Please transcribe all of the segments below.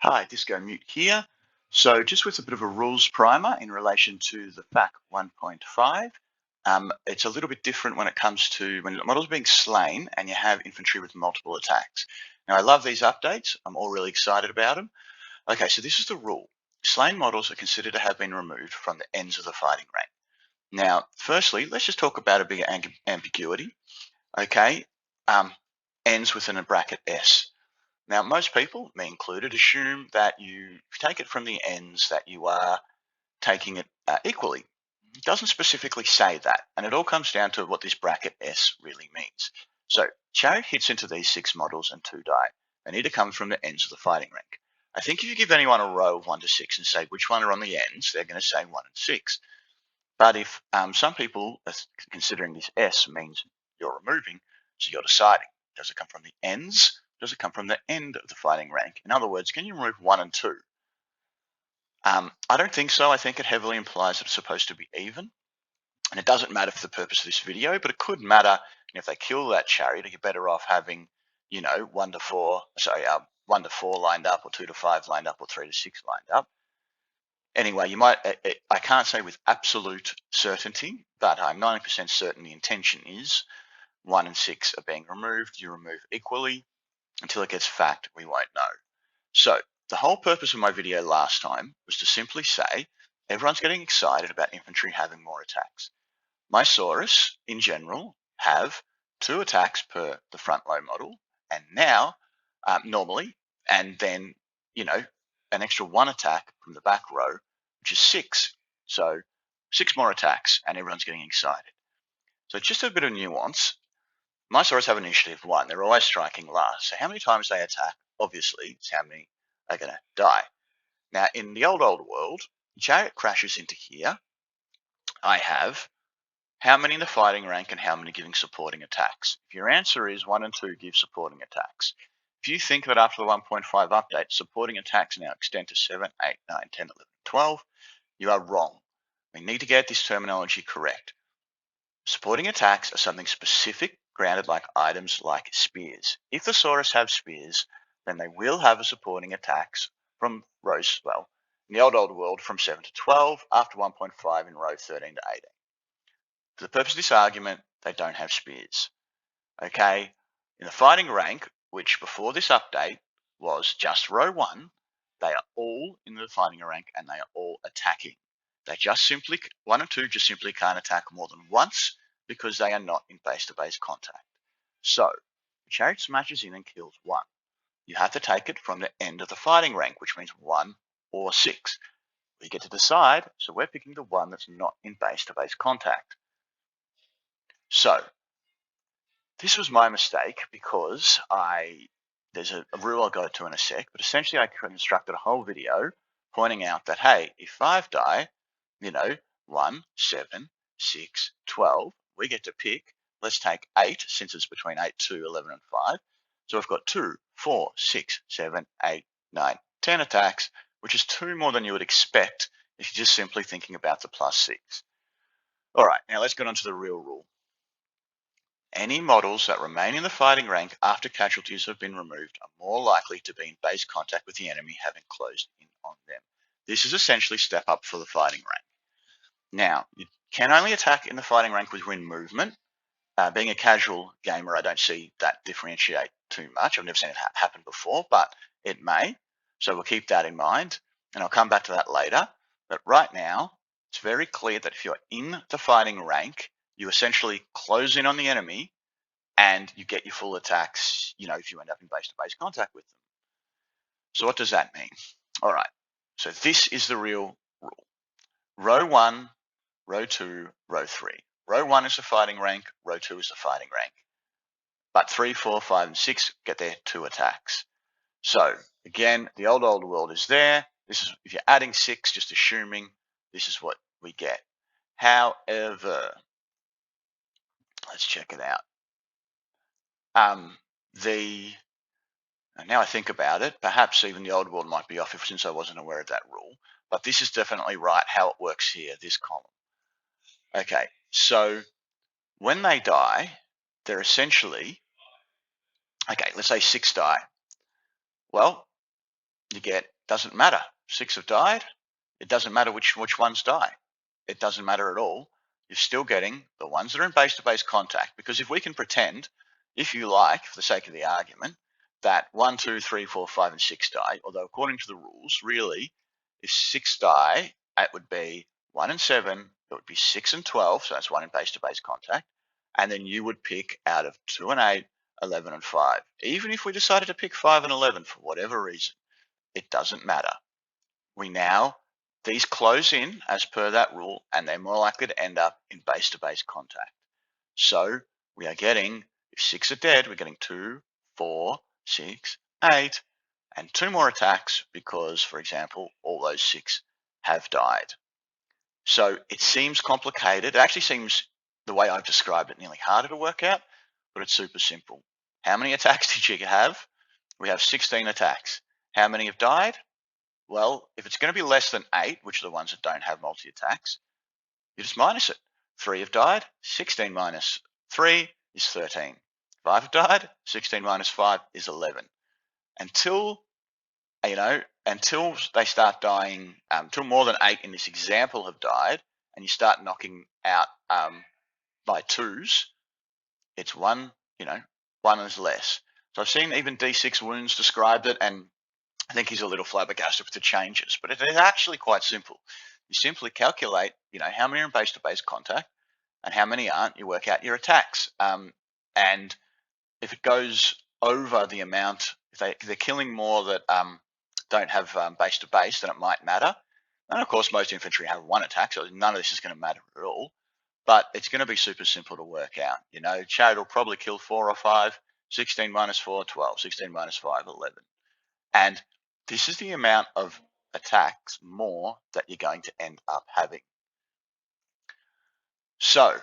Hi, Disco Mute here. So just with a bit of a rules primer in relation to the FAQ 1.5, it's a little bit different when it comes to when models are being slain and you have infantry with multiple attacks. Now, I love these updates. I'm all really excited about them. Okay, so this is the rule. Slain models are considered to have been removed from the ends of the fighting rank. Now, firstly, let's just talk about a bigger ambiguity. Okay, ends within a bracket S. Now, most people, me included, assume that you take it from the ends that you are taking it equally. It doesn't specifically say that, and it all comes down to what this bracket S really means. So, chariot hits into these 6 models and 2 die. They need to come from the ends of the fighting rank. I think if you give anyone a row of 1 to 6 and say which one are on the ends, they're going to say 1 and 6. But if some people are considering this S means you're removing, so you're deciding, does it come from the ends? Does it come from the end of the fighting rank? In other words, can you remove 1 and 2? I don't think so. I think it heavily implies that it's supposed to be even. And it doesn't matter for the purpose of this video, but it could matter if they kill that chariot, are you better off having, 1 to 4, 1 to 4 lined up, or 2 to 5 lined up, or 3 to 6 lined up. Anyway, I can't say with absolute certainty, but I'm 90% certain the intention is 1 and 6 are being removed. You remove equally. Until it gets fact, we won't know. So the whole purpose of my video last time was to simply say, everyone's getting excited about infantry having more attacks. My Saurus, in general, have 2 attacks per the front row model, and now, normally, and then, an extra 1 attack from the back row, which is 6. So 6 more attacks, and everyone's getting excited. So just a bit of nuance. My Saurus have initiative 1. They're always striking last. So how many times they attack, obviously, is how many are going to die. Now, in the old world, chariot crashes into here. I have how many in the fighting rank and how many giving supporting attacks. If your answer is 1 and 2 give supporting attacks, if you think that after the 1.5 update, supporting attacks now extend to 7, 8, 9, 10, 11, 12, you are wrong. We need to get this terminology correct. Supporting attacks are something specific, grounded like items like spears. If the Saurus have spears, then they will have a supporting attacks from rows, well, in the old world from 7 to 12, after 1.5 in row 13 to 18. For the purpose of this argument, they don't have spears. Okay, in the fighting rank, which before this update was just row 1, they are all in the fighting rank and they are all attacking. They just simply, 1 and 2 just simply can't attack more than once because they are not in base-to-base contact. So, the chariot smashes in and kills 1. You have to take it from the end of the fighting rank, which means 1 or 6. We get to decide, so we're picking the one that's not in base-to-base contact. So, this was my mistake because there's a rule I'll go to in a sec, but essentially I constructed a whole video pointing out that, hey, if 5 die, 1, 7, 6, 12, we get to pick. Let's take 8, since it's between 8, 2, 11, and 5. So we've got 2, 4, 6, 7, 8, 9, 10 attacks, which is 2 more than you would expect if you're just simply thinking about the plus 6. All right, now let's get on to the real rule. Any models that remain in the fighting rank after casualties have been removed are more likely to be in base contact with the enemy having closed in on them. This is essentially step up for the fighting rank. Now, you can only attack in the fighting rank within movement. Being a casual gamer, I don't see that differentiate too much. I've never seen it happen before, but it may. So we'll keep that in mind, and I'll come back to that later. But right now, it's very clear that if you're in the fighting rank, you essentially close in on the enemy and you get your full attacks, if you end up in base-to-base contact with them. So what does that mean? All right, so this is the real rule. Row 1, row 2, row 3. Row 1 is the fighting rank, row 2 is the fighting rank. But 3, 4, 5, and 6 get their 2 attacks. So again, the old world is there. This is, if you're adding 6, just assuming this is what we get. However, let's check it out. Now I think about it, perhaps even the old world might be off since I wasn't aware of that rule. But this is definitely right how it works here, this column. Okay, so when they die, they're essentially, okay, let's say 6 die. Well, you get Doesn't matter. 6 have died. It doesn't matter which ones die. It doesn't matter at all. You're still getting the ones that are in base-to-base contact. Because if we can pretend, if you like, for the sake of the argument, that 1, 2, 3, 4, 5, and 6 die, although according to the rules, really, if 6 die, it would be 1 and 7, it would be 6 and 12, so that's 1 in base-to-base contact, and then you would pick out of 2 and 8, 11 and 5. Even if we decided to pick 5 and 11 for whatever reason, it doesn't matter. These close in as per that rule, and they're more likely to end up in base-to-base contact. So we are getting, if 6 are dead, we're getting 2, 4, 6, 8, and 2 more attacks because, for example, all those 6 have died. So it seems complicated. It actually seems, the way I've described it, nearly harder to work out, but it's super simple. How many attacks did you have? We have 16 attacks. How many have died? Well, if it's going to be less than 8, which are the ones that don't have multi-attacks, you just minus it. 3 have died, 16 minus 3 is 13. 5 have died, 16 minus 5 is 11. Until they start dying, until more than 8 in this example have died, and you start knocking out by 2s, it's 1, one is less. So I've seen even D6 Wounds described it, and I think he's a little flabbergasted with the changes, but it is actually quite simple. You simply calculate, how many are in base-to-base contact and how many aren't. You work out your attacks. And if it goes over the amount, if they're killing more that don't have base-to-base, then it might matter. And of course, most infantry have 1 attack, so none of this is going to matter at all. But it's going to be super simple to work out. Chariot will probably kill 4 or 5. 16 minus 4, 12. 16 minus 5, 11. And this is the amount of attacks more that you're going to end up having. So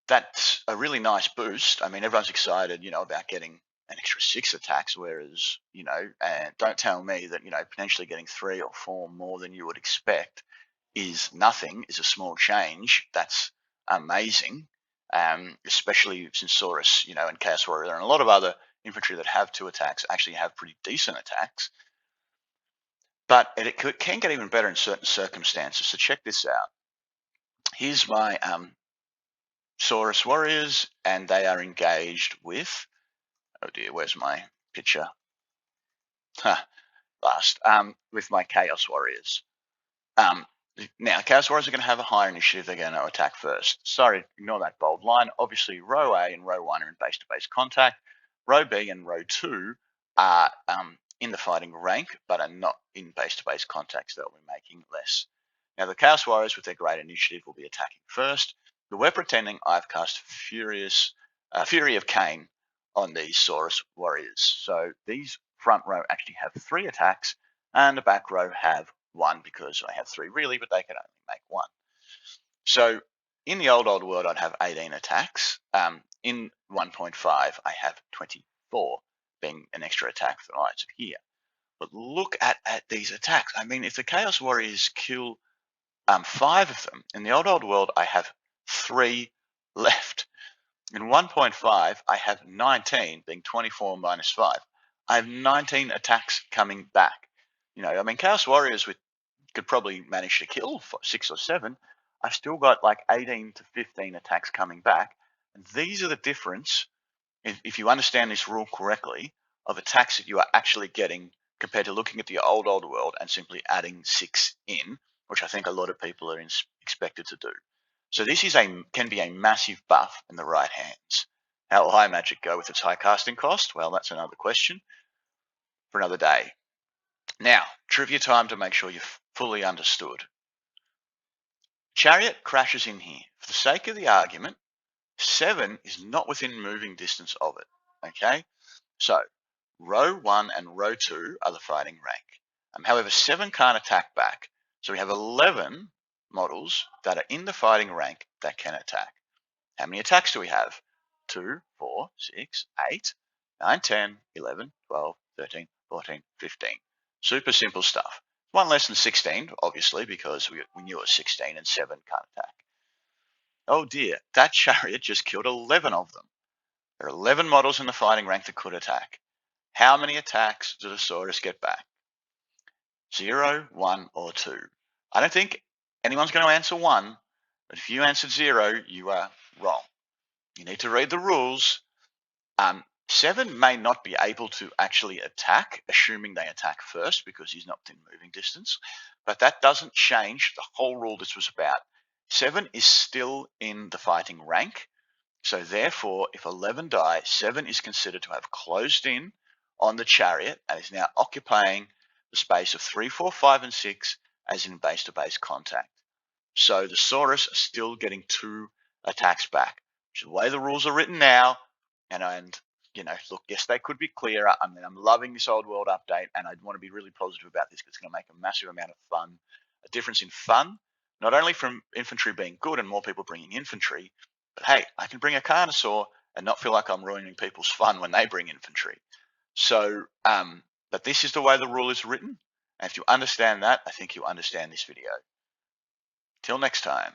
that's a really nice boost. I mean, everyone's excited, about getting an extra 6 attacks, whereas, and don't tell me that, potentially getting 3 or 4 more than you would expect is nothing, is a small change. That's amazing, especially since Saurus, and Chaos Warrior and a lot of other infantry that have 2 attacks actually have pretty decent attacks. But it can get even better in certain circumstances. So check this out. Here's my Saurus warriors, and they are engaged with, oh dear, where's my picture? Last, with my Chaos warriors. Now, Chaos warriors are going to have a higher initiative. They're going to attack first. Sorry, ignore that bold line. Obviously, row A and row 1 are in base-to-base contact. Row B and row 2 are in the fighting rank, but are not in base-to-base contact, so they'll be making less. Now, the Chaos Warriors with their great initiative will be attacking first, but we're pretending I've cast Fury of Cain on these Saurus Warriors. So these front row actually have 3 attacks, and the back row have 1 because I have 3 really, but they can only make 1. So in the old world, I'd have 18 attacks. In 1.5, I have 24, being an extra attack for the Knights of here. But look at these attacks. I mean, if the Chaos Warriors kill 5 of them, in the old world, I have 3 left. In 1.5, I have 19, being 24 minus 5. I have 19 attacks coming back. Chaos Warriors could probably manage to kill 6 or 7. I've still got like 18 to 15 attacks coming back. And these are the difference, if you understand this rule correctly, of attacks that you are actually getting compared to looking at the old world and simply adding 6 in, which I think a lot of people are expected to do. So this can be a massive buff in the right hands. How will high magic go with its high casting cost? Well, that's another question for another day. Now, trivia time to make sure you've fully understood. Chariot crashes in here. For the sake of the argument, 7 is not within moving distance of it. Okay? So, row 1 and row 2 are the fighting rank. However, 7 can't attack back. So we have 11 models that are in the fighting rank that can attack. How many attacks do we have? 2, 4, 6, 8, 9, 10, 11, 12, 13, 14, 15. Super simple stuff. 1 less than 16, obviously, because we knew it was 16 and 7 can't attack. Oh dear, that chariot just killed 11 of them. There are 11 models in the fighting rank that could attack. How many attacks does the Saurus get back? 0, 1, or 2. I don't think anyone's going to answer 1, but if you answered 0, you are wrong. You need to read the rules. 7 may not be able to actually attack, assuming they attack first because he's not within moving distance. But that doesn't change the whole rule this was about. 7 is still in the fighting rank. So therefore, if 11 die, 7 is considered to have closed in on the chariot and is now occupying the space of 3, 4, 5, and 6 as in base-to-base contact. So the Saurus are still getting 2 attacks back, which is the way the rules are written now. And look, yes, they could be clearer. I mean, I'm loving this old world update, and I want to be really positive about this because it's going to make a massive amount of fun, a difference in fun, not only from infantry being good and more people bringing infantry, but hey, I can bring a Carnosaur and not feel like I'm ruining people's fun when they bring infantry. So, but this is the way the rule is written. And if you understand that, I think you understand this video. Till next time.